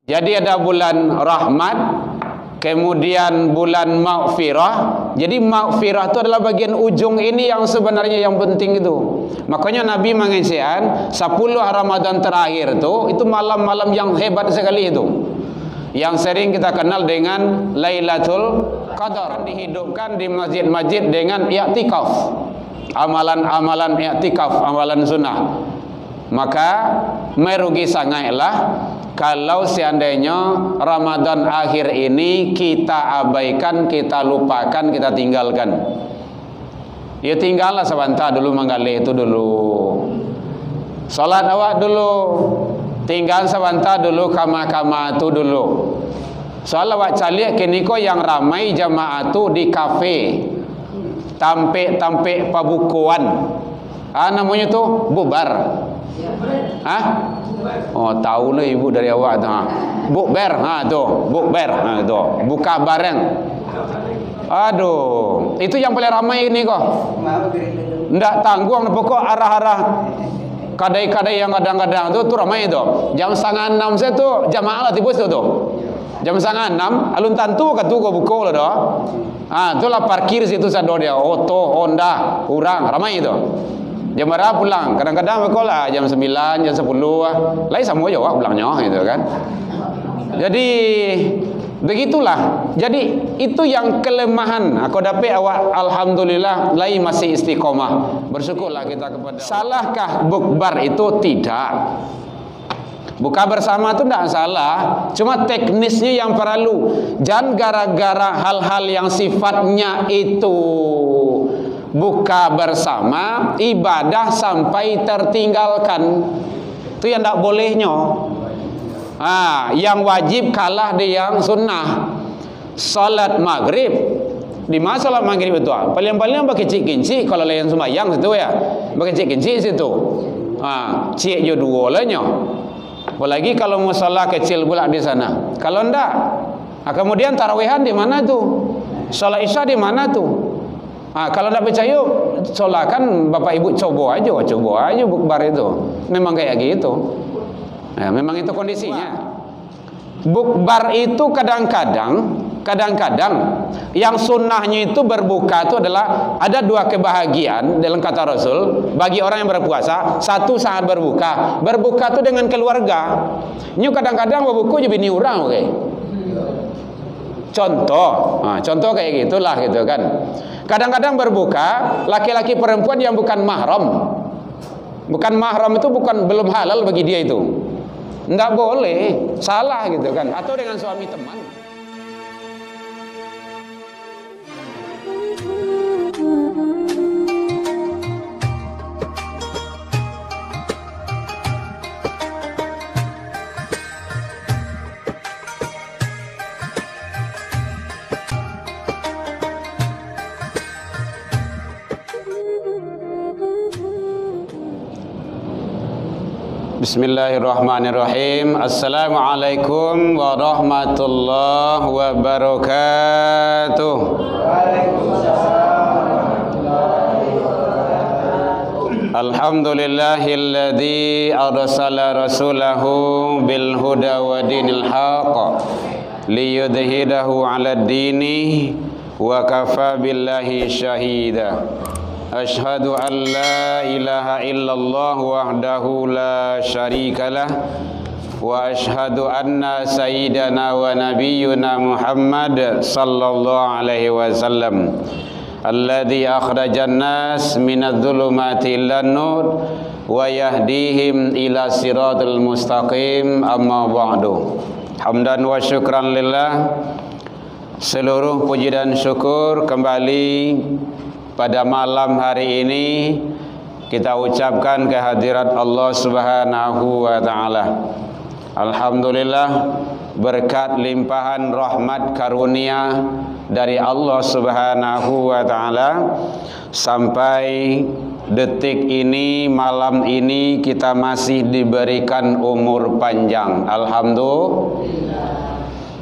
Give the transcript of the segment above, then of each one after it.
Jadi ada bulan rahmat, kemudian bulan maghfirah. Jadi maghfirah itu adalah bagian ujung ini yang sebenarnya yang penting itu. Makanya Nabi mengisyaratkan 10 Ramadan terakhir itu malam-malam yang hebat sekali itu. Yang sering kita kenal dengan Lailatul Qadar, dihidupkan di masjid-masjid dengan i'tikaf. Amalan-amalan i'tikaf, amalan sunnah. Maka merugi sangatlah kalau seandainya Ramadan akhir ini kita abaikan, kita lupakan, kita tinggalkan. Ya tinggallah sebentar dulu menggali itu dulu. Salat awak dulu. Tinggal sebentar dulu kama-kama itu dulu. Soal awak calik kini ko yang ramai jamaah tu di kafe. Tampik-tampik pabukuan. Namanya tu bubar. Oh tahu lah ibu dari awak tu. Bukber, tu, bukber, tu, buka bareng. Aduh, itu yang paling ramai ini kok. Ndak tanggung pokok arah-arah kadai-kadai yang kadang-kadang tu ramai tu. Jam 5:30 saya tu jamaah lah tiba tu. Jam 5:30 alun tantu katu ko buka lah dah. Itulah parkir situ sado dia, auto, Honda, kurang ramai itu. Jam berapa pulang? Kadang-kadang berkolah jam 9, jam 10 Lain sama aja pulangnya gitu kan. Jadi begitulah. Jadi itu yang kelemahan. Aku dapat awak alhamdulillah lain masih istiqomah. Bersyukurlah kita kepada Allah. Salahkah bukbar itu? Tidak. Buka bersama itu tidak salah. Cuma teknisnya yang perlu. Jangan gara-gara hal-hal yang sifatnya itu buka bersama, ibadah sampai tertinggalkan. Itu yang tidak bolehnya. Yang wajib kalah di yang sunnah. Salat maghrib. Di mana salat maghrib itu? Paling-paling pakai cik-kincik kalau lain sembahyang situ ya. Pakai cik-kincik situ. Cik je dua lahnya. Apalagi kalau musala kecil pula di sana. Kalau enggak, kemudian tarawihan di mana tu? Salat isya di mana tu? Kalau tidak percaya, solakan bapak ibu coba aja bukbar itu. Memang kayak gitu. Memang itu kondisinya. Bukbar itu kadang-kadang yang sunnahnya itu berbuka itu adalah ada 2 kebahagiaan dalam kata Rasul bagi orang yang berpuasa. Satu saat berbuka itu dengan keluarga. Ini kadang-kadang berbuka je bini orang, okay? Contoh kayak gitulah gitu kan. Kadang-kadang berbuka laki-laki perempuan yang bukan mahram. Bukan mahram itu belum halal bagi dia itu. Enggak boleh, salah gitu kan. Atau dengan suami teman. Bismillahirrahmanirrahim. Assalamualaikum warahmatullahi wabarakatuh. Alhamdulillahilladzi arsala rasulahu bil huda wa dinil haqq liyudhhirahu 'alad dini wa kafa billahi syahida. Ashhadu an la ilaha illallah wahdahu la syarikalah wa ashhadu anna sayyidana wa nabiyyuna Muhammad sallallahu alaihi wasallam alladzi akhrajan nas minadh dhulumati ilan nur wa yahdihim ila siratal mustaqim. Amma ba'du. Hamdan wa syukran lillah. Seluruh puji dan syukur kembali pada malam hari ini kita ucapkan kehadirat Allah Subhanahu wa taala. Alhamdulillah, berkat limpahan rahmat karunia dari Allah Subhanahu wa taala sampai detik ini, malam ini kita masih diberikan umur panjang. Alhamdulillah.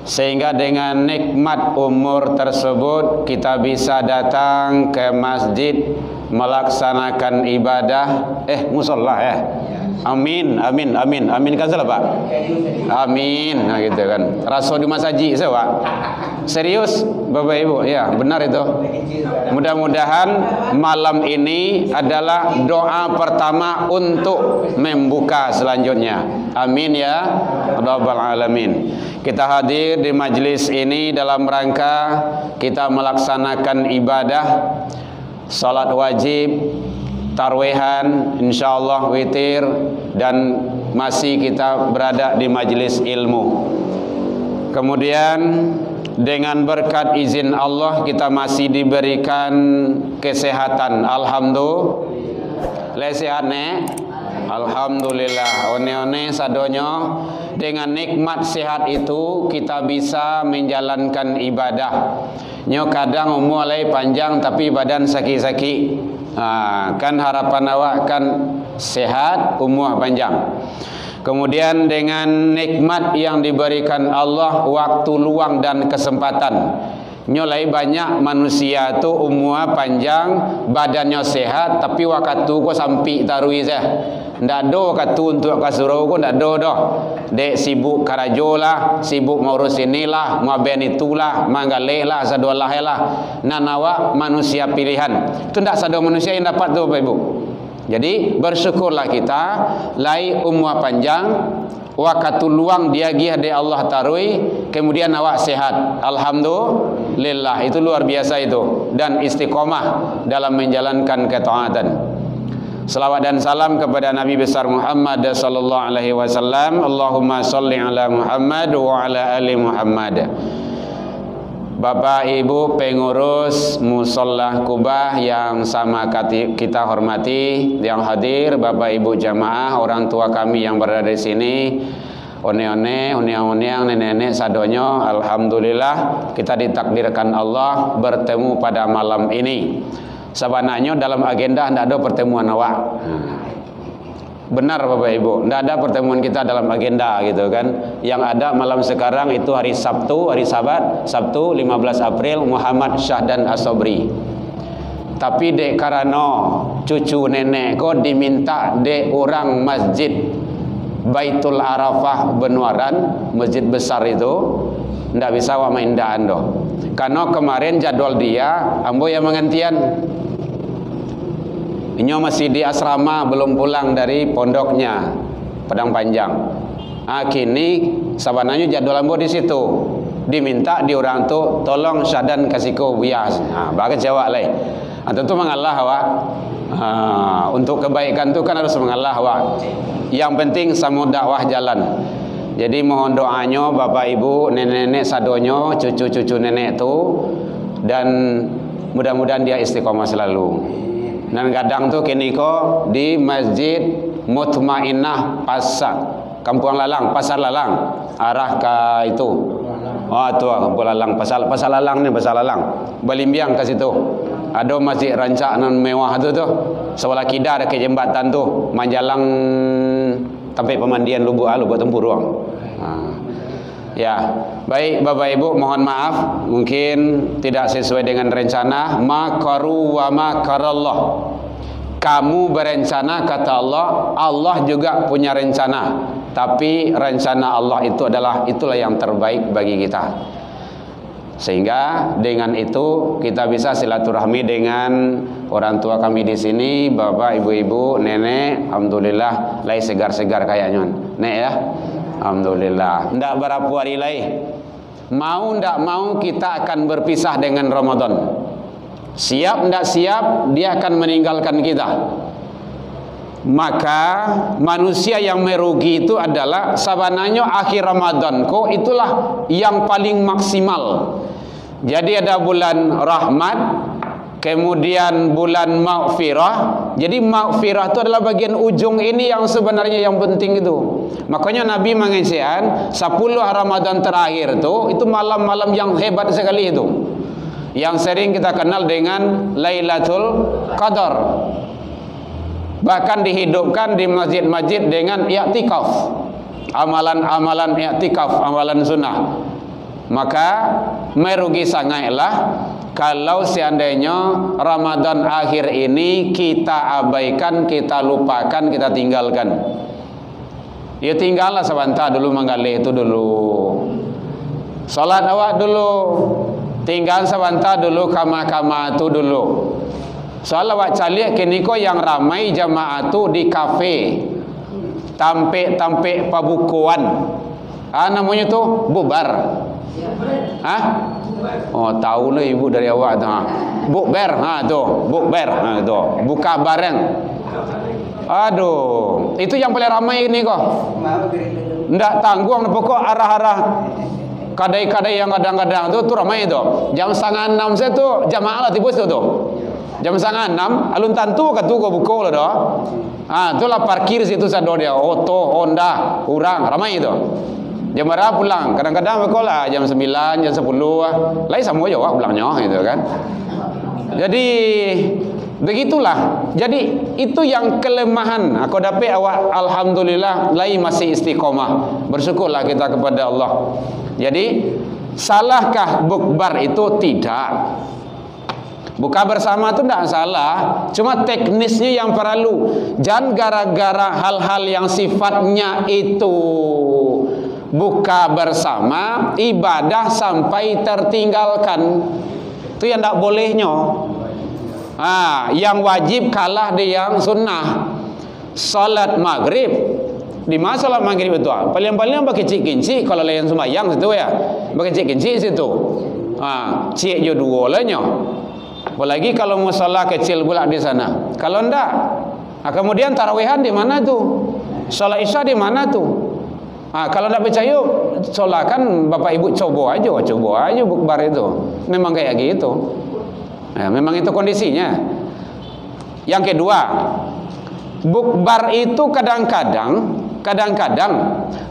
Sehingga dengan nikmat umur tersebut kita bisa datang ke masjid melaksanakan ibadah musola Amin, amin, amin, amin kan salah Pak? Amin, nah gitu kan. Rasul di masaji saya Pak. Serius Bapak Ibu, ya benar itu. Mudah-mudahan malam ini adalah doa pertama untuk membuka selanjutnya. Amin ya Rabbal Alamin. Kita hadir di majlis ini dalam rangka kita melaksanakan ibadah salat wajib, tarwehan, insyaallah witir, dan masih kita berada di majlis ilmu. Kemudian dengan berkat izin Allah kita masih diberikan kesehatan. Alhamdulillah sehat nek. Alhamdulillah. One-one sadonyo dengan nikmat sehat itu kita bisa menjalankan ibadah. Nyo kadang mulai panjang tapi badan sakit-sakit. Kan harapan awak kan sehat, umur panjang. Kemudian dengan nikmat yang diberikan Allah, waktu luang dan kesempatan. Nyolai banyak manusia tu umur panjang, badannya sehat, tapi waktu ko sampai tarui saya. Ndak do waktu untuk kasuro ko ndak do doh. Dek sibuk karajo lah, sibuk ngurus inilah, ngaben itulah, manggale lah, sadolah lah. Nanawa manusia pilihan. Itu ndak sado manusia yang dapat tu Bapak Ibu. Jadi bersyukurlah kita lai umur panjang, waktu luang dia gih de Allah tarui, kemudian awak sehat. Alhamdulillah, itu luar biasa itu, dan istiqomah dalam menjalankan ketaatan. Selawat dan salam kepada Nabi besar Muhammad sallallahu alaihi wasallam. Allahumma shalli ala Muhammad wa ala ali Muhammad. Bapak Ibu pengurus Musholla Kubah yang sama kita hormati, yang hadir, Bapak Ibu jamaah, orang tua kami yang berada di sini, one-one, nenek-nenek sadonyo, alhamdulillah kita ditakdirkan Allah bertemu pada malam ini. Sebenarnya dalam agenda tidak ada pertemuan awak. Benar Bapak Ibu, tidak ada pertemuan kita dalam agenda gitu kan. Yang ada malam sekarang itu hari Sabtu, hari Sabat, Sabtu 15 April, Muhammad Syahdan As-Sobri. Tapi dek karena cucu nenek kok diminta dek orang masjid Baitul Arafah Benuaran, masjid besar itu, tidak bisa wa maindaan doh. Karena kemarin jadwal dia, ambo yang mengantian. Inyo masih di asrama, belum pulang dari pondoknya Padang Panjang. Kini sabananya jadwal ambo di situ. Diminta di orang tu tolong Syahdan kasihku bias. Bagai jawab leh. Tentu mengalah awak. Untuk kebaikan tu kan harus mengalah awak. Yang penting sama dakwah jalan. Jadi mohon doanya Bapak Ibu, nenek-nenek sadonyo, cucu-cucu nenek tu, dan mudah-mudahan dia istiqomah selalu. Dan kadang tu kini ko di Masjid Mutmainnah Kampung Lalang, Pasar Lalang, arah ke itu. Oh tu Kampung Lalang, Pasar Lalang ni, Pasar Lalang. Balimbiang ke situ. Ada masjid rancak nan mewah tu. Sebelah kidar ada ke jembatan tu, Manjalang sampai pemandian Lubuk Alu buat tempur ruang. Ya, baik Bapak Ibu, mohon maaf mungkin tidak sesuai dengan rencana. Makaru wa makarallah. Kamu berencana kata Allah, Allah juga punya rencana. Tapi rencana Allah itu itulah yang terbaik bagi kita. Sehingga dengan itu kita bisa silaturahmi dengan orang tua kami di sini, Bapak, Ibu-ibu, nenek, alhamdulillah lai segar-segar kayaknya. Nek ya. Alhamdulillah. Ndak berapa hari lagi. Mau ndak mau kita akan berpisah dengan Ramadan. Siap ndak siap dia akan meninggalkan kita. Maka manusia yang merugi itu adalah sabananya akhir Ramadan. Kok itulah yang paling maksimal. Jadi ada bulan rahmat, kemudian bulan maghfirah. Jadi maghfirah itu adalah bagian ujung ini yang sebenarnya yang penting itu. Makanya Nabi mengisian 10 Ramadan terakhir itu malam-malam yang hebat sekali itu. Yang sering kita kenal dengan Lailatul Qadar. Bahkan dihidupkan di masjid-masjid dengan i'tikaf. Amalan-amalan i'tikaf, amalan sunnah. Maka merugi sangatlah kalau seandainya Ramadan akhir ini kita abaikan, kita lupakan, kita tinggalkan. Ya tinggallah sebentar dulu menggalih itu dulu. Salat awak dulu. Tinggal sebentar dulu kama-kama tu dulu. Soal awak calik kini ko yang ramai jamaah tu di kafe. Tampik-tampik pabukuan. Namanya tu bubar. Oh, tahu lah ibu dari awak tu. Bukber, tu, bukber, tu. Buka bareng. Aduh, itu yang paling ramai ini kok. Ndak tanggung pokok arah-arah kadai-kadai yang kadang-kadang tu ramai tu. Jam 5:30 saya tu jamaah lah tibus tu. Jam 5:30 alun tantu katu ko buko lah dah. Itulah parkir situ sado dia. Auto, Honda, kurang ramai itu. Jam berapa pulang? Kadang-kadang buko lah jam 9, jam 10. Lai sama juga pulangnya gitu kan. Jadi begitulah. Jadi itu yang kelemahan. Aku dapat awak alhamdulillah lai masih istiqomah. Bersyukurlah kita kepada Allah. Jadi salahkah bukbar itu? Tidak. Buka bersama itu tidak salah. Cuma teknisnya yang perlu. Jangan gara-gara hal-hal yang sifatnya itu buka bersama ibadah sampai tertinggalkan. Itu yang tidak bolehnya. Yang wajib kalah di yang sunnah. Salat maghrib, di mana salat maghrib itu? Paling-paling pakai kincik kalau lain sembahyang situ ya, pakai kincik situ. Cik jo dua lahnya. Apalagi kalau musala kecil pula di sana. Kalau ndak, kemudian tarawihan di mana tu? Salat isya di mana tu? Kalau ndak percaya, solakan bapak ibu coba aja bukbar itu. Memang kayak gitu. Memang itu kondisinya. Yang kedua, bukbar itu kadang-kadang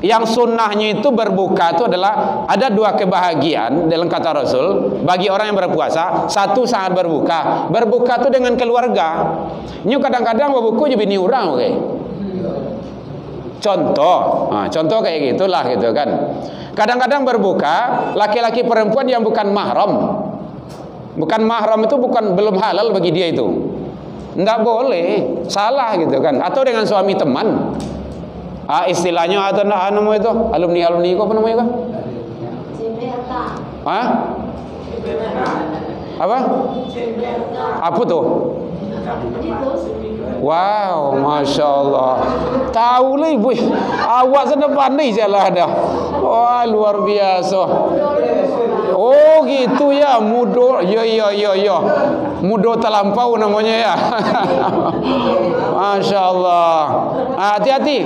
yang sunnahnya itu berbuka itu adalah ada dua kebahagiaan dalam kata Rasul bagi orang yang berpuasa. Satu saat berbuka itu dengan keluarga. Ini kadang-kadang berbuka je bini orang, okay? Contoh kayak gitulah gitu kan. Kadang-kadang berbuka laki-laki perempuan yang bukan mahram. Bukan mahram itu belum halal bagi dia itu. Enggak boleh, salah gitu kan. Atau dengan suami teman. Istilahnya atau nama itu alumni itu apa namanya kan? Apa? Apa tuh? Wow, masya Allah. Tahu lah ibu. Awak sudah pandai jalan dah. Wah, luar biasa. Oh gitu ya, mudo. Yo. Mudo terlampau namanya ya. Masya Allah. Hati-hati.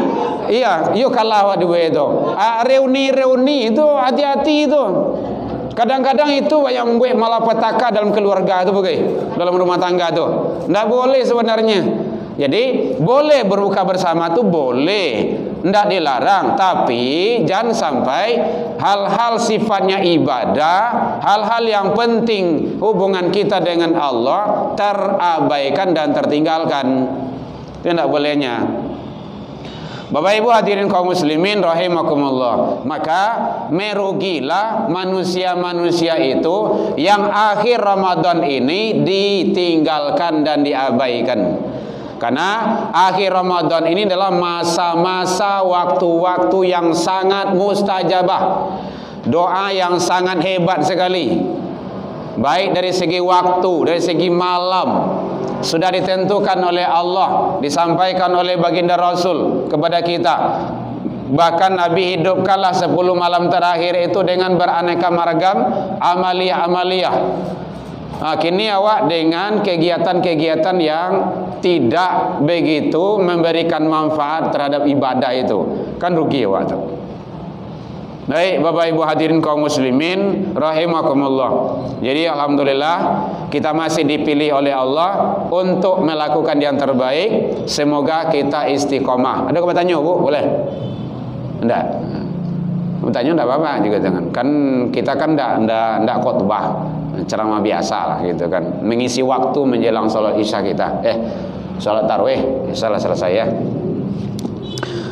Iya, yuk kalah waktu itu. Reuni itu hati-hati itu. Kadang-kadang itu yang buat malapetaka dalam keluarga itu dalam rumah tangga itu. Tidak boleh sebenarnya. Jadi boleh berbuka bersama itu boleh, tidak dilarang. Tapi jangan sampai hal-hal sifatnya ibadah, hal-hal yang penting hubungan kita dengan Allah terabaikan dan tertinggalkan. Itu tidak bolehnya. Bapak Ibu hadirin kaum muslimin rahimakumullah. Maka merugilah manusia-manusia itu yang akhir Ramadan ini ditinggalkan dan diabaikan. Karena akhir Ramadan ini adalah masa-masa waktu-waktu yang sangat mustajabah. Doa yang sangat hebat sekali. Baik dari segi waktu, dari segi malam. Sudah ditentukan oleh Allah, disampaikan oleh baginda Rasul kepada kita. Bahkan Nabi hidupkanlah 10 malam terakhir itu dengan beraneka maragam amaliyah-amaliyah. Kini awak dengan kegiatan-kegiatan yang tidak begitu memberikan manfaat terhadap ibadah itu, kan rugi awak tu. Baik Bapak Ibu hadirin kaum muslimin rahimakumullah. Jadi alhamdulillah kita masih dipilih oleh Allah untuk melakukan yang terbaik. Semoga kita istiqomah. Ada bertanya Bu? Boleh? Enggak. Bertanya enggak apa-apa juga jangan. Kan kita kan enggak khotbah, ceramah biasa lah gitu kan. Mengisi waktu menjelang salat Isya kita. Salat tarawih salah selesai ya.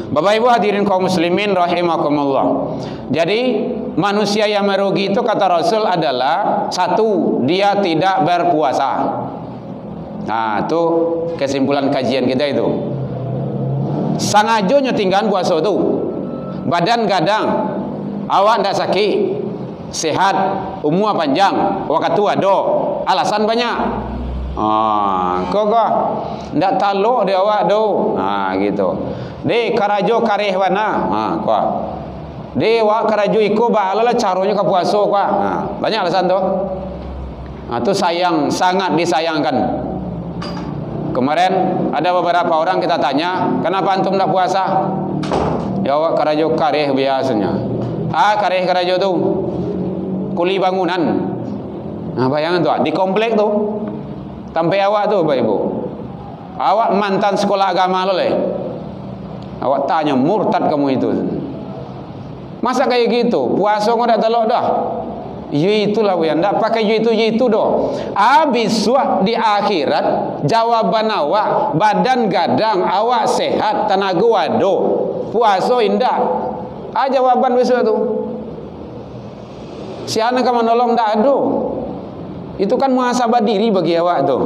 Bapak Ibu hadirin kaum muslimin rahimakumullah. Jadi manusia yang merugi itu kata Rasul adalah satu, dia tidak berpuasa. Itu kesimpulan kajian kita itu. Sangajonya tinggal puasa itu. badan gadang, awak ndak sakit, sehat, umur panjang, waktu ado, alasan banyak. Kau ndak taluk dia awak do. Gitu. De karajo kareh wana. Kau. De wa karajo iko ba alala caronya ka puasa kau. Banyak alasan tu. Tu sayang, sangat disayangkan. Kemarin ada beberapa orang kita tanya, kenapa antum ndak puasa? Ya awak karajo kareh biasanya. Kareh karajo tu kuli bangunan. Bayangan tu, di komplek tu. Sampai awak tu Bapak Ibu, awak mantan sekolah agama lo le, awak tanya murtad kamu itu, masa kayak gitu, puasa kau dah telok dah, itulah yang tak pakai itu doh. Habis di akhirat jawaban awak, badan gadang, awak sehat, tenaga wado, puasa indah, jawaban besok tu, siapa yang menolong tak ada. Itu kan muhasabah diri bagi awak tu.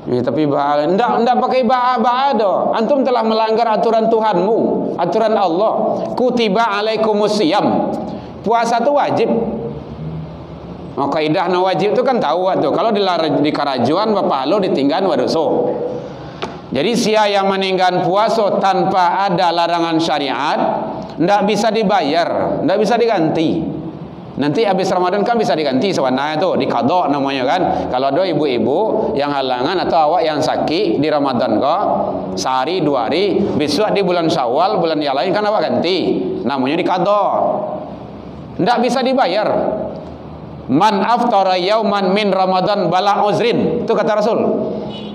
Tapi ndak pakai ba'a doh. Antum telah melanggar aturan Tuhanmu, aturan Allah. Kutiba alaikumusiyam. Puasa tu wajib. Kaidah na wajib tu kan tahu tu. Kalau di karajuan bapak lo ditinggal wadoso. Jadi sia yang meninggal puasa tanpa ada larangan syariat ndak bisa dibayar, ndak bisa diganti. Nanti habis Ramadan kan bisa diganti sebenarnya tu, diqadha namanya kan. Kalau ada ibu-ibu yang halangan atau awak yang sakit di Ramadan kok sehari 2 hari, besok di bulan Syawal, bulan yang lain kan awak ganti. Namanya diqadha. Enggak bisa dibayar. Man aftara yauman min Ramadan bala uzrin. Itu kata Rasul.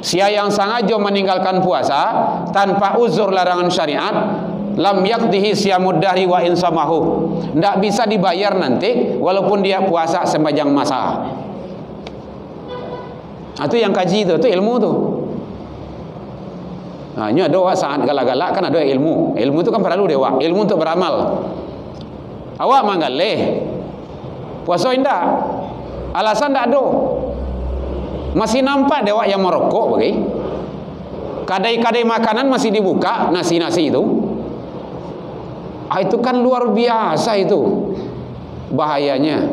Sia yang sengaja meninggalkan puasa tanpa uzur larangan syariat, lam yakdihi siyamud dahri wa insamahu. Tidak bisa dibayar nanti walaupun dia puasa sepanjang masa. Itu yang kaji itu ilmu tu. Ini ada saat galak-galak kan ada ilmu. Ilmu itu kan perlu dewa. Ilmu untuk beramal. Awak manggaleh puasa indah. Alasan tak ada. Masih nampak dewa yang merokok bagi. Kadai-kadai makanan masih dibuka, nasi-nasi itu. Itu kan luar biasa itu bahayanya.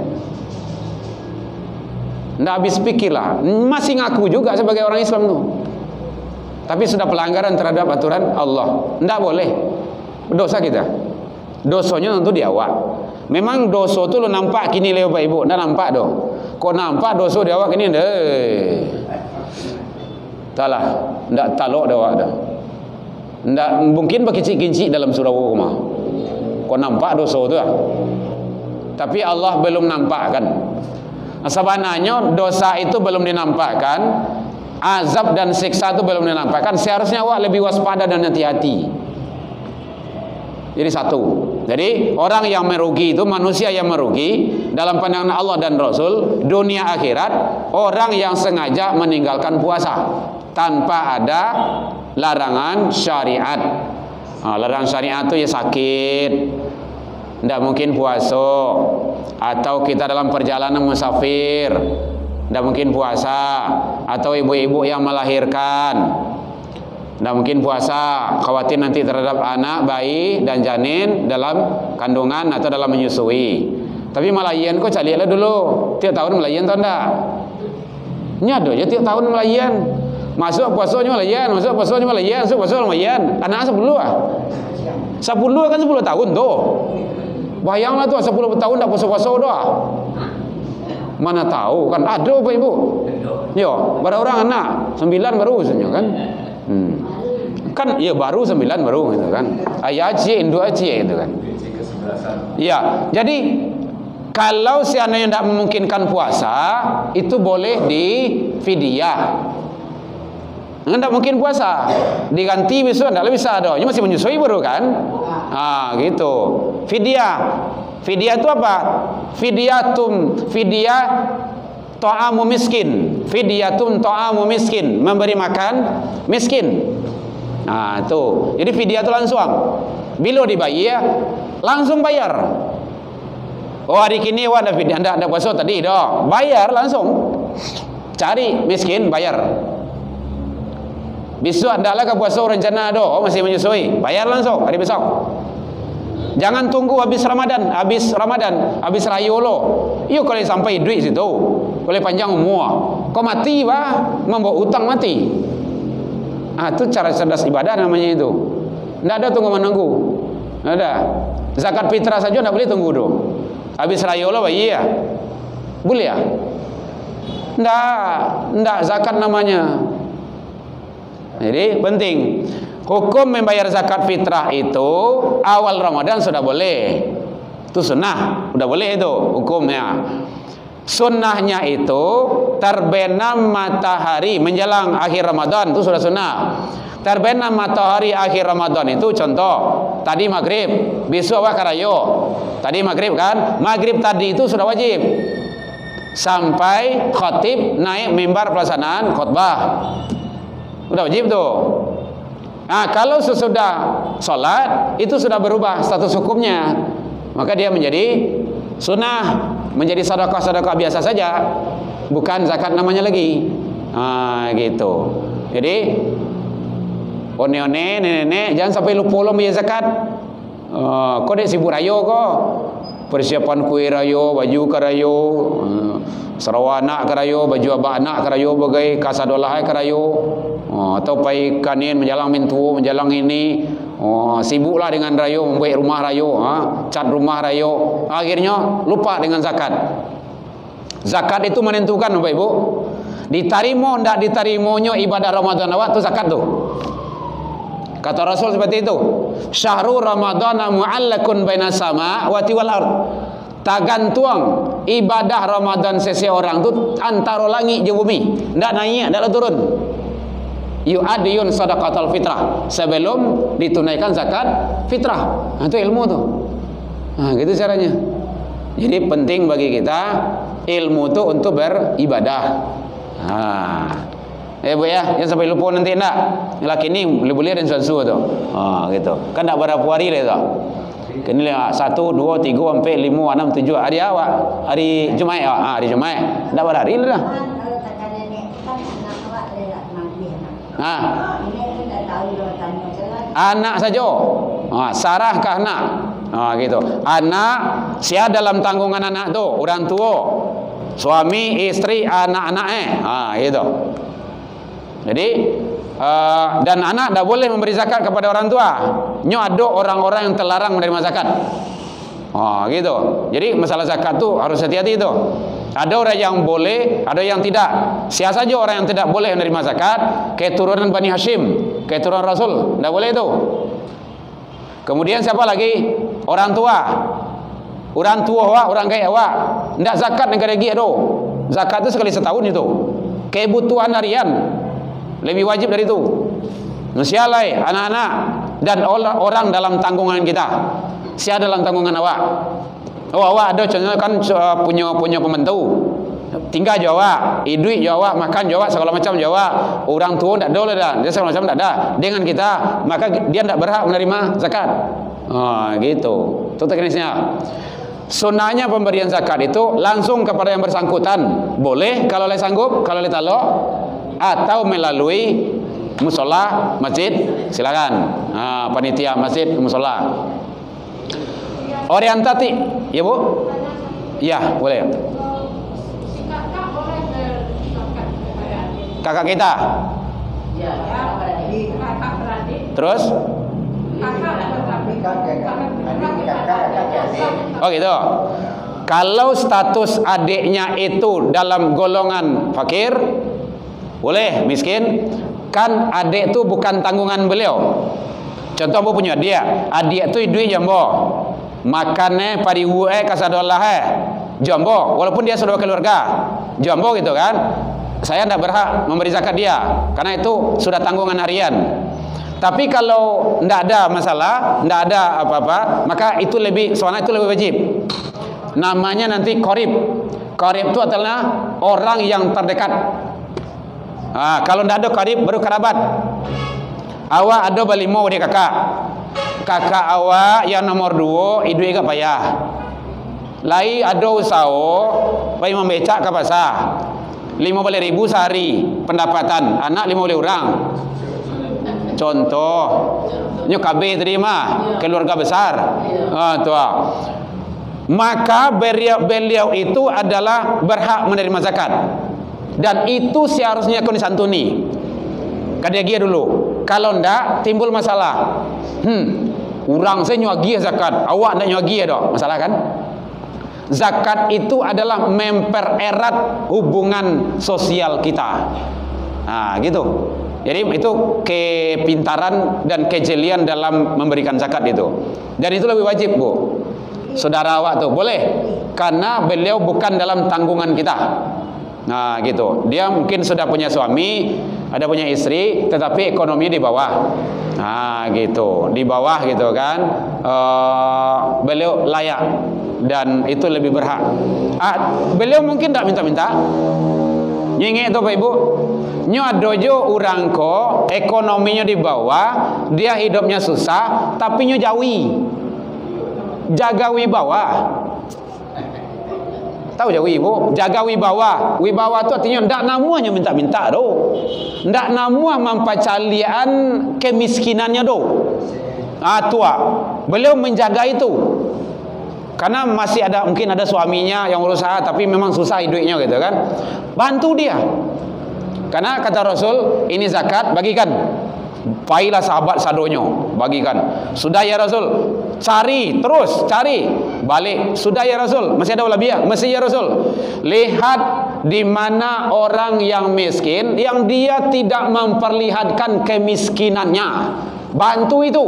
Nggak habis pikirlah. Masih ngaku juga sebagai orang Islam tuh, tapi sudah pelanggaran terhadap aturan Allah. Nggak boleh. Dosa kita. Dosanya tentu di awak. Memang dosa tu lo nampak kini leo Pak Ibu. Nggak nampak doh. Kok nampak dosa di awak kini talah. Nggak talok di awak dah. Nggak mungkin berkincik-kincik dalam surau rumah. Kau nampak dosa tu lah. Tapi Allah belum nampakkan. Sebenarnya dosa itu belum dinampakkan, azab dan siksa itu belum dinampakkan. Seharusnya awak lebih waspada dan hati-hati. Jadi satu. Jadi orang yang merugi itu, manusia yang merugi dalam pandangan Allah dan Rasul, dunia akhirat, orang yang sengaja meninggalkan puasa tanpa ada larangan syariat. Larangan syariat itu ya sakit, tidak mungkin puasa, atau kita dalam perjalanan musafir, tidak mungkin puasa, atau ibu-ibu yang melahirkan, tidak mungkin puasa, khawatir nanti terhadap anak, bayi dan janin dalam kandungan atau dalam menyusui. Tapi Malayan kok carilah dulu, tiap tahun Malayan tahu tidak? Nyado aja tiap tahun Malayan. Masuk puasanya Malayan, masuk puasanya Malayan, masuk puasanya Malayan. Anak 10 ah. 10 kan 10 tahun tu. Bayanglah tu 10 tahun tak puasa-puasa dah. Mana tahu kan ada Bapak Ibu. Yo, berapa orang anak? 9 baru sebenarnya kan. Kan ya baru 9 baru gitu kan. Ayah aci, induk aci gitu kan. Ya, jadi kalau seandainya tidak memungkinkan puasa, itu boleh di fidyah. Tidak mungkin puasa, diganti besok tidak bisa ada. Ini masih menyusui baru kan? Gitu. Fidyah. Fidyah itu apa? Fidyah ta'amu miskin. Fidyatum ta'amu miskin, memberi makan miskin. Itu. Jadi fidyah itu langsung. Bila dibayar, langsung bayar. Hari kini ada fidyah, ada puasa tadi dah. Bayar langsung. Cari miskin, bayar. Besok adalah ke puasa rencana masih menyusui, bayar langsung hari besok. Jangan tunggu habis Ramadan, habis rayo lo. Iyo kalau sampai duit situ, boleh panjang umur. Kau mati bah, membawa utang mati. Itu cara cerdas ibadah namanya itu. Tidak ada tunggu menunggu. Tidak ada. Zakat fitrah saja tidak boleh tunggu dulu. Habis rayo lo, iya. Boleh ya? Tidak zakat namanya. Jadi penting. Hukum membayar zakat fitrah itu awal Ramadan sudah boleh. Itu sunnah, sudah boleh itu hukumnya. Sunnahnya itu terbenam matahari menjelang akhir Ramadan, itu sudah sunnah. Terbenam matahari akhir Ramadan itu contoh tadi maghrib, besok apa karayo. Tadi maghrib kan? Maghrib tadi itu sudah wajib. Sampai khatib naik mimbar pelaksanaan khutbah. Sudah wajib tuh. Nah, kalau sesudah sholat itu sudah berubah status hukumnya, maka dia menjadi sunnah, menjadi sedekah biasa saja, bukan zakat namanya lagi. Gitu. Jadi one-one nenek jangan sampai lupa bayar zakat. Kau dek sibuk rayo kau, persiapan kue rayo, baju karayo, Sarawak anak karayo, baju abah anak karayo, bagai kasadolah karayo. Atau pai kanin menjalang mintu, menjalang ini, sibuklah dengan rayo, membuat rumah rayo, cat rumah rayo. Akhirnya lupa dengan zakat. Zakat itu menentukan Bapak Ibu, diterima tidak diterimanya ibadah Ramadan awak itu zakat tuh. Kata Rasul seperti itu. Syahrul Ramadan mu'allakun baina sama wa wal ard. Tergantung ibadah Ramadan seseorang itu antara langit dan bumi. Tidak naik, tidak turun. Yu'adiyun sadaqatul fitrah, sebelum ditunaikan zakat fitrah. Itu ilmu tuh. Gitu caranya. Jadi penting bagi kita ilmu itu untuk beribadah. Bu ya, jangan sampai lupa nanti enggak. Laki ini boleh dan susu tuh. Gitu. Kan enggak berapa hari lah itu. Kini 1, 2, 3, 4, 5, 6, 7 hari awak. Hari Jumaat awak. Hari Jumaat. Enggak berapa hari lah. Anak saja. Sarah ke anak. Gitu. Anak siapa dalam tanggungan anak tu? Orang tua, suami, istri, anak-anaknya. Gitu. Jadi dan anak tidak boleh memberi zakat kepada orang tua. Ada orang-orang yang terlarang menerima zakat. Gitu. Jadi masalah zakat tu harus hati-hati itu. Ada orang yang boleh, ada yang tidak. Siapa saja orang yang tidak boleh menerima zakat, keturunan Bani Hashim, keturunan Rasul, tidak boleh itu. Kemudian siapa lagi? Orang tua. Orang tua awak, orang kaya awak, tidak zakat negara gigi itu. Zakat itu sekali setahun itu. Kebutuhan harian lebih wajib dari itu. Sialai anak-anak dan orang dalam tanggungan kita. Siapa dalam tanggungan awak? Awak ada contohnya kan punya pembantu. Tinggal Jawa, duit Jawa, makan Jawa, segala macam Jawa. Orang tua tidak ada dah, dia segala macam tidak ada. Dengan kita, maka dia tidak berhak menerima zakat. Gitu. Itu teknisnya. Sunnahnya pemberian zakat itu langsung kepada yang bersangkutan. Boleh kalau leh sanggup, kalau leh talok, atau melalui musola masjid, silakan. Panitia masjid musola. Orientasi, ya Bu? Ya, boleh. Kakak kita. Terus? Oh gitu. Kalau status adiknya itu dalam golongan fakir, boleh, miskin, kan adik itu bukan tanggungan beliau. Contoh Bu punya dia, adik itu duit jambo. Makannya pariwu kasadolah jambo, walaupun dia sudah keluarga. Jambo gitu kan. Saya tidak berhak memberi zakat dia karena itu sudah tanggungan harian. Tapi kalau tidak ada masalah, tidak ada apa-apa, maka itu lebih, soalnya itu lebih wajib. Namanya nanti qarib. Qarib itu adalah orang yang terdekat. Kalau tidak ada qarib, baru kerabat. Awak ada balimo di kakak. Kakak awak yang nomor 2, idu juga payah. Lai ada usaha, payah membecak ke pasar. 50.000 sehari pendapatan, anak 50 orang. Contoh, Nyo KB terima, keluarga besar. Tuh. Maka beliau itu adalah berhak menerima zakat. Dan itu seharusnya kau disantuni. Kadia dulu. Kalau ndak timbul masalah. Orang saya nyuagi zakat, awak ndak nyuagi dok. Masalah kan? Zakat itu adalah mempererat hubungan sosial kita. Nah, gitu. Jadi itu kepintaran dan kejelian dalam memberikan zakat itu. Dan itu lebih wajib, Bu. Saudara awak tuh boleh, karena beliau bukan dalam tanggungan kita. Nah, gitu. Dia mungkin sudah punya suami, ada punya istri, tetapi ekonomi di bawah. Nah, gitu. Di bawah gitu kan. Beliau layak dan itu lebih berhak. Beliau mungkin tak minta-minta. Nyinge itu Pak Ibu. Nyo adojo orang ko ekonominya di bawah, dia hidupnya susah, tapi nyo jawi. Jaga wibawa. Tahu jawi Ibu? Jaga wibawa. Wibawa itu artinya ndak namuanya minta-minta do. Ndak namuah mampacalian kemiskinannya do. Tua. Beliau menjaga itu. Karena masih ada, mungkin ada suaminya yang berusaha tapi memang susah hidupnya gitu kan. Bantu dia. Karena kata Rasul, ini zakat, bagikan. Pailah sahabat sadonyo, bagikan. Sudah ya Rasul, cari, terus cari. Balik, sudah ya Rasul, masih ada walabiah, masih ya Rasul. Lihat di mana orang yang miskin, yang dia tidak memperlihatkan kemiskinannya. Bantu itu.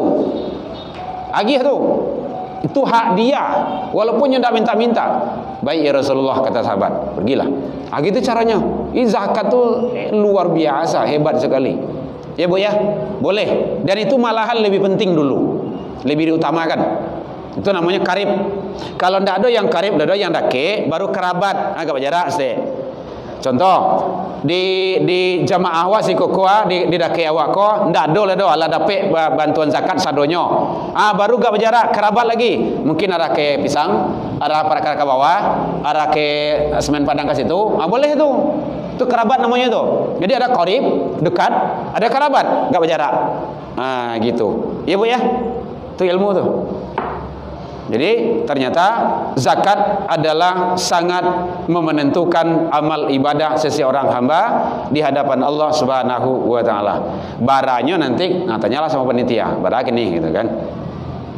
Agih tuh. Itu hak dia, walaupun dia tidak minta-minta. Baik ya Rasulullah, kata sahabat, pergilah. Gitu caranya. Ini zakat tuh luar biasa, hebat sekali. Ya Bu ya, boleh. Dan itu malahan lebih penting dulu, lebih diutamakan. Itu namanya karib. Kalau tidak ada yang karib, tidak ada yang dake, baru kerabat agak jarak sih. Contoh di jamaah awak si kokoa di dake awak ko ndak do lah do ala dapat bantuan zakat sadonyo. Baru gak berjarak kerabat lagi. Mungkin arah ke pisang, arah para ke bawah, arah ke semen padang ke situ. Boleh itu. Itu kerabat namanya itu. Jadi ada qarib dekat, ada kerabat gak berjarak. Gitu. Iya Bu ya. Itu ilmu tuh. Jadi ternyata zakat adalah sangat menentukan amal ibadah seseorang hamba di hadapan Allah Subhanahu wa taala. Baranya nanti tanyalah sama panitia, bara gini gitu kan.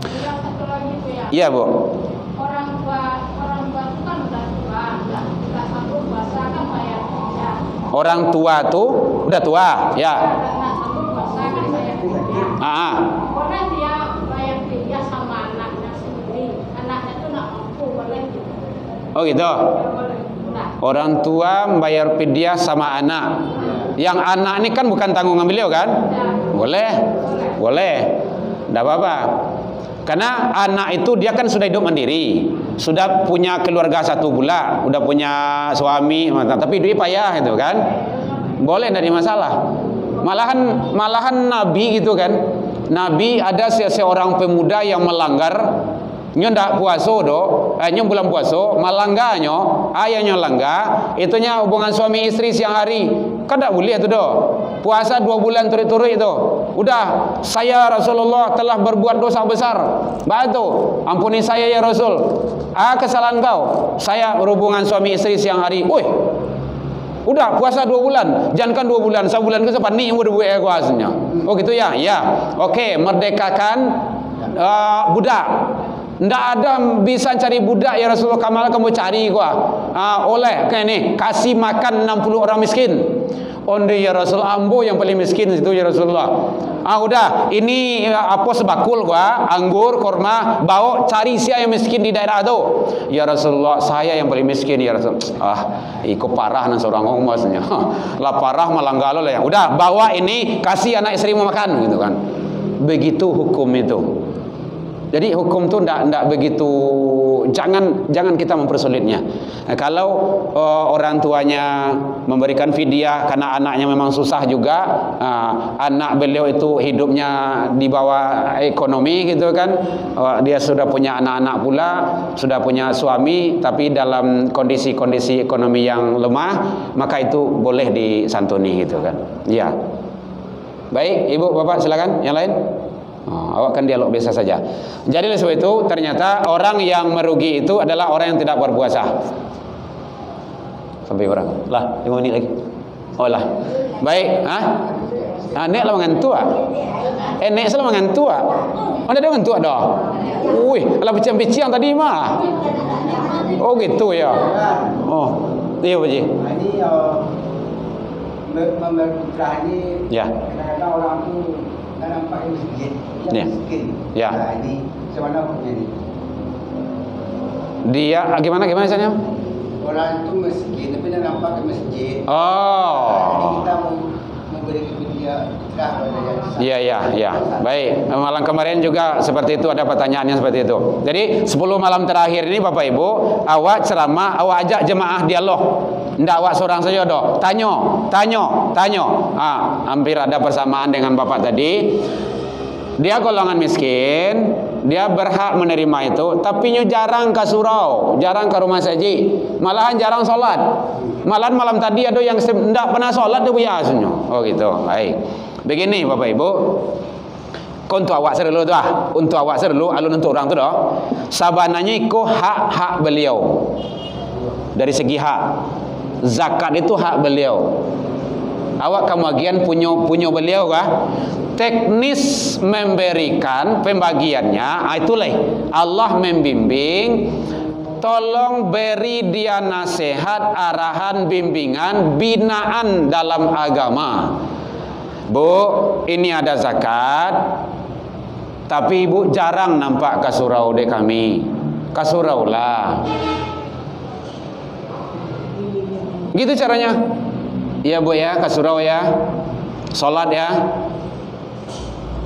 Yang satu lagi itu ya. Iya, Bu. Orang tua itu kan udah tua, enggak sanggup puasa kan bayar fidyah. Orang tua tuh udah tua, ya. Enggak sanggup puasa kan bayar fidyah. Boleh dia bayar fidyah sama anaknya sendiri. Anaknya tuh enggak mampu, boleh gitu. Oh gitu. Ya, boleh. Nah. Orang tua membayar fidyah sama anak. Yang anak ini kan bukan tanggungan beliau kan? Ya. Boleh. Boleh. Enggak apa-apa. Karena anak itu dia kan sudah hidup mandiri, sudah punya keluarga satu pula, udah punya suami, tapi dia payah itu kan, boleh, tidak ada masalah. Malahan Nabi gitu kan, Nabi ada seorang pemuda yang melanggar, nyo ndak puaso do, nyo bulan puaso, malangganyo, ayahnya langgar, itunya hubungan suami istri siang hari, kan ndak boleh itu do. Puasa 2 bulan turut-turut itu. Udah, saya Rasulullah telah berbuat dosa besar. Batu, ampuni saya ya Rasul. Kesalahan kau. Saya berhubungan suami istri siang hari. Udah puasa 2 bulan. Jangankan 2 bulan, sebulan ke depan nih udah buat kuasanya. Oh gitu ya? Ya. Oke, merdekakan budak. Ndak ada bisa cari budak ya Rasulullah, kamu cari gua. Oleh kayak ini, kasih makan 60 orang miskin. Onde ya Rasul, ambo yang paling miskin itu ya Rasulullah. Udah, ini apa sebakul gua, anggur, kurma, bawa cari siapa yang miskin di daerah itu. Ya Rasulullah, saya yang paling miskin ya Rasul. Ikut parah nan seorang ngomong maksudnya. Lah parah malah galau lah ya. Udah, bawa ini kasih anak istrimu makan gitu kan. Begitu hukum itu. Jadi hukum itu tidak begitu, jangan kita mempersulitnya. Kalau orang tuanya memberikan fidyah karena anaknya memang susah juga, anak beliau itu hidupnya di bawah ekonomi gitu kan, dia sudah punya anak-anak pula, sudah punya suami, tapi dalam kondisi-kondisi ekonomi yang lemah, maka itu boleh disantuni gitu kan. Iya. Baik, Ibu, Bapak silakan. Yang lain? Awak kan dialog biasa saja. Jadi oleh sebab itu ternyata orang yang merugi itu adalah orang yang tidak berpuasa. Sampai berapa? Lah, 5 menit lagi. Oh lah. Baik, nek lah mengantuk. Nek salah mengantuk. Ada mengantuk dah. Wih, ala bincang-bincang tadi mah. Oh gitu ya. Oh. Iya, Pak Ji. Ini memberputra ini ya. Kadang-kadang orang tu tak nampak yang miskin. Ya. Miskin. Ya. Nah, ini macam mana hukumnya ni? Dia gimana misalnya? Orang itu miskin tapi dia nampak ke masjid. Oh. Jadi kita memberi kepada dia fitrah pada dia. Iya. Baik. Malam kemarin juga seperti itu, ada pertanyaannya seperti itu. Jadi 10 malam terakhir ini Bapak Ibu, awak ceramah, awak ajak jemaah dialog. Ndak awak seorang saja doh. Tanya. Hampir ada persamaan dengan Bapak tadi. Dia golongan miskin, dia berhak menerima itu, tapi nyu jarang ke surau, jarang ke rumah saji, malahan jarang solat. Malahan malam tadi ada yang tidak pernah solat dia biasanya. Oh gitu. Baik. Begini Bapak Ibu, untuk awak serlu tu untuk awak serlu alun untuk orang tu dah. Sabananya ikut hak beliau. Dari segi hak, zakat itu hak beliau. Awak kebagian punya beliau kah? Teknis memberikan pembagiannya, itulah Allah membimbing. Tolong beri dia nasihat, arahan, bimbingan, binaan dalam agama. Bu, ini ada zakat, tapi ibu jarang nampak ke surau de kami. Ke surau lah. Gitu caranya. Iya Bu ya, ke surau ya. Salat ya.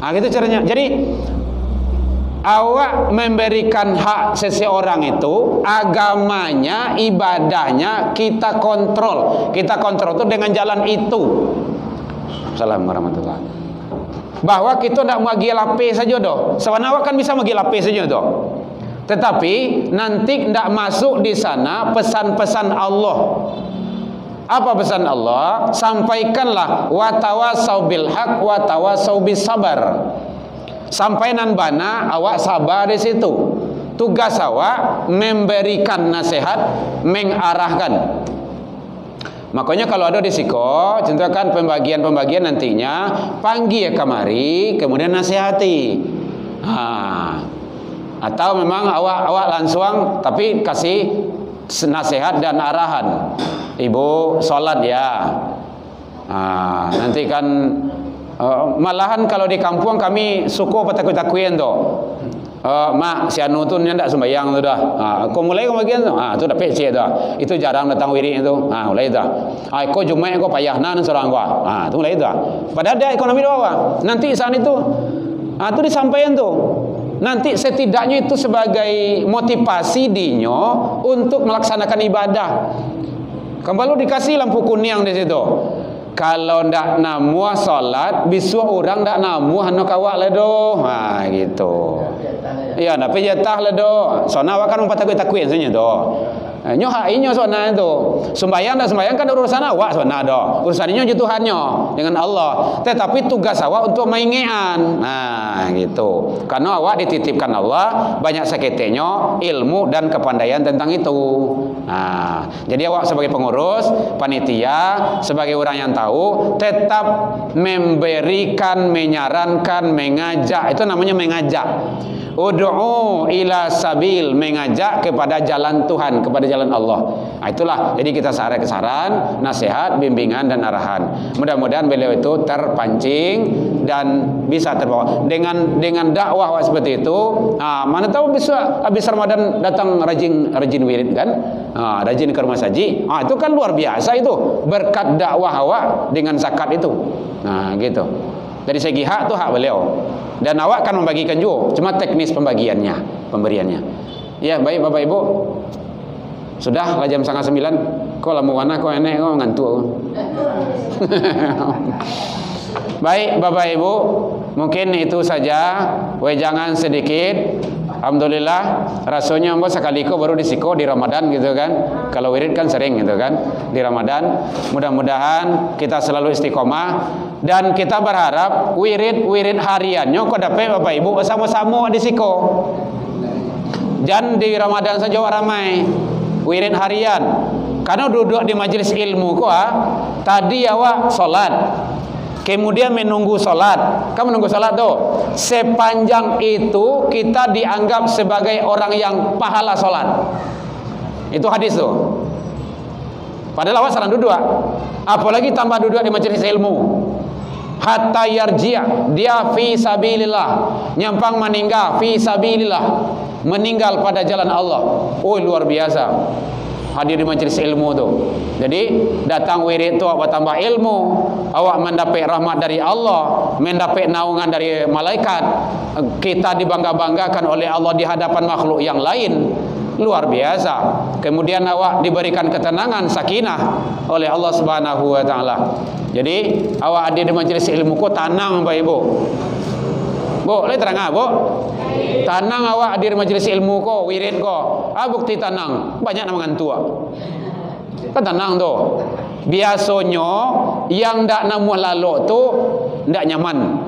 Gitu caranya. Jadi awak memberikan hak seseorang itu, agamanya, ibadahnya kita kontrol. Kita kontrol itu dengan jalan itu. Assalamualaikum warahmatullahi wabarakatuh. Bahwa kita tidak magi lape saja doh. Sebenarnya awak kan bisa magi lape saja doh. Tetapi nanti tidak masuk di sana pesan-pesan Allah. Apa pesan Allah? Sampaikanlah wa tawasau bil haq wa tawasau bis sabar. Sampai nan bana awak sabar di situ. Tugas awak memberikan nasihat, mengarahkan. Makanya kalau ada risiko, contohkan pembagian nantinya, panggil kemari, kemudian nasihati. Atau memang awak langsung tapi kasih nasihat dan arahan. Ibu sholat ya. Nanti kan malahan kalau di kampung kami suku petakut-takuin tu. Mak si anu tu ndak sembahyang tu dah. Kau mulai kau bagian tu. Tu dah pecah dah. Itu jarang datang wirid itu. Mulai dah. Kau Jumaat kau payah nan seorang kau. Tu mulai dah. Padahal dia ekonomi doa. Nanti saat itu tu disampaikan tu. Nanti setidaknya itu sebagai motivasi dinyo untuk melaksanakan ibadah. Kembali dikasih lampu kuning di situ. Kalau ndak namu salat, bisu orang ndak namu hanu kawak ledo. Gitu. Iya, ndak pejatah ledo. Sona awak kan mempat-takuin sebenarnya do. Nyo hak inyo sona itu. Sembahyang dan sembahyang kan urusan awak sona do. Urusan inyo Tuhannya dengan Allah. Tetapi tugas awak untuk maingean. Gitu. Karena awak dititipkan Allah banyak seketenyo ilmu dan kepandaian tentang itu. Jadi awak sebagai pengurus, panitia, sebagai orang yang tahu, tetap memberikan, menyarankan, mengajak. Itu namanya mengajak. Ud'u ila sabil, mengajak kepada jalan Tuhan, kepada jalan Allah. Itulah. Jadi kita saran, nasihat, bimbingan dan arahan. Mudah-mudahan beliau itu terpancing dan bisa terbawa dengan dakwah seperti itu. Mana tahu bisa habis Ramadan datang rajin wirid kan? Rajin ke rumah saji. Itu kan luar biasa itu berkat dakwah awak dengan zakat itu. Gitu. Dari segi hak itu hak beliau. Dan awak akan membagikan juga, cuma teknis pemberiannya. Ya, baik Bapak Ibu. Sudah lah jam 8:30. Kau lamu mana kau enek kau ngantuk. Baik Bapak Ibu, mungkin itu saja. Wejangan sedikit. Alhamdulillah, rasanya mbak sekali kau baru disiko di Ramadan gitu kan. Kalau wirid kan sering gitu kan di Ramadan. Mudah-mudahan kita selalu istiqomah Dan kita berharap wirid hariannya kau dapat Bapak Ibu sama-sama di siko. Jangan di Ramadan saja ramai wirid harian. Karena duduk di majelis ilmu kau tadi awak solat, kemudian menunggu solat. Kamu menunggu solat tuh, sepanjang itu kita dianggap sebagai orang yang pahala solat. Itu hadis tuh. Padahal awak salah duduk, apalagi tambah duduk di majelis ilmu. Hatta yarji' dia fi sabilillah, nyampang meninggal fi sabilillah, meninggal pada jalan Allah. Oh luar biasa hadir di majelis ilmu tu. Jadi datang wirid tu awak tambah ilmu, awak mendapat rahmat dari Allah, mendapat naungan dari malaikat, kita dibangga-banggakan oleh Allah di hadapan makhluk yang lain. Luar biasa. Kemudian awak diberikan ketenangan, sakinah oleh Allah Subhanahu wa taala. Jadi awak hadir di majelis ilmu ko tenang Bapak Ibu. Bu, boleh terang Bu? Tenang awak hadir di majelis ilmu ko, wirid ko. Bukti tenang, banyak nama ngantua. Kan tenang tu. Biasanya yang ndak namu lalu tu ndak nyaman,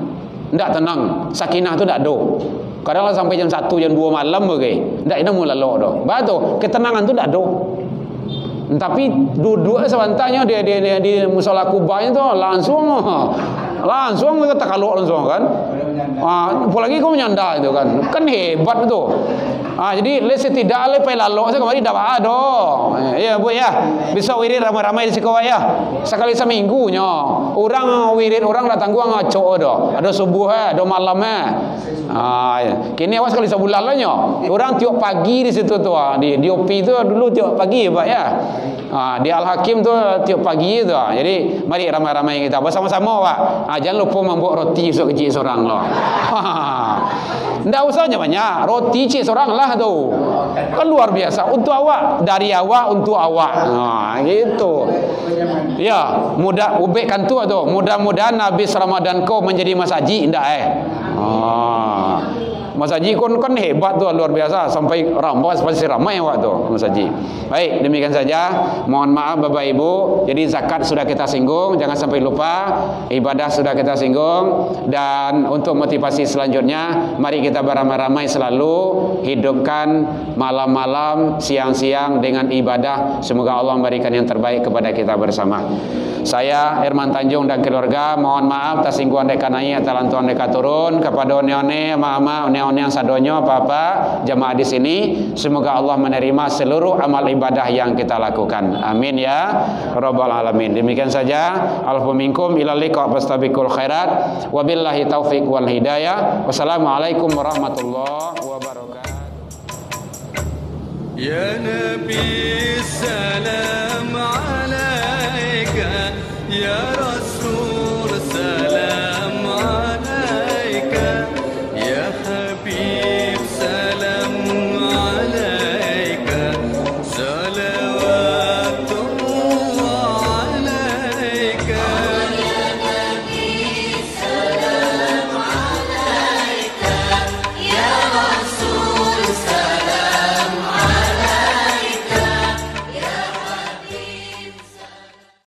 ndak tenang, sakinah tu ndak ada. Kadang sampai jam 1 jam 2 malam bagai ndak namu lalu tu. Batu ketenangan tu ndak ada. Tapi duduk sebentarnya dia di musola kubahnya tu langsung kita kalau langsung kan. Apalagi kau menyanda itu kan hebat itu. Jadi tidak lepai lalu saya kemarin dah ada. Ya Bu ya, bisa wirid ramai-ramai di sekolah ya. Sekali seminggunya. Orang wirid orang datang gua ngaco dah. Ada subuh ada malam kini awas sekali sebulan lah nya. Orang tiap pagi di situ tu di OP tu dulu tiap pagi Pak ya. Di Al-Hakim tu tiap pagi tu. Jadi mari ramai-ramai kita bersama-sama Pak. Jangan lupa membuat roti kecil seorang loh. Ndak usahnya banyak, roti cik seorang lah tu. Kan luar biasa untuk awak, dari awak untuk awak. Gitu. Ya, mudah ubekkan tu tu. Mudah-mudahan habis Ramadan kau menjadi masaji ndak Mas Haji kan hebat tu, luar biasa, sampai rampas pasti ramai waktu Mas Haji. Baik, demikian saja. Mohon maaf Bapak Ibu. Jadi zakat sudah kita singgung, jangan sampai lupa. Ibadah sudah kita singgung, dan untuk motivasi selanjutnya, mari kita beramai-ramai selalu hidupkan malam-malam, siang-siang dengan ibadah. Semoga Allah memberikan yang terbaik kepada kita bersama. Saya Herman Tanjung dan keluarga mohon maaf atas singgungan dekanai atau lantuan deka turun kepada one-one mama one yang sadonyo apa-apa jamaah di sini. Semoga Allah menerima seluruh amal ibadah yang kita lakukan. Amin ya rabbal alamin. Demikian saja. Alfu minkum ila liqa fastabiqul khairat. Wabillahi taufik wal hidayah. Wassalamualaikum warahmatullahi wabarakatuh. Ya Nabi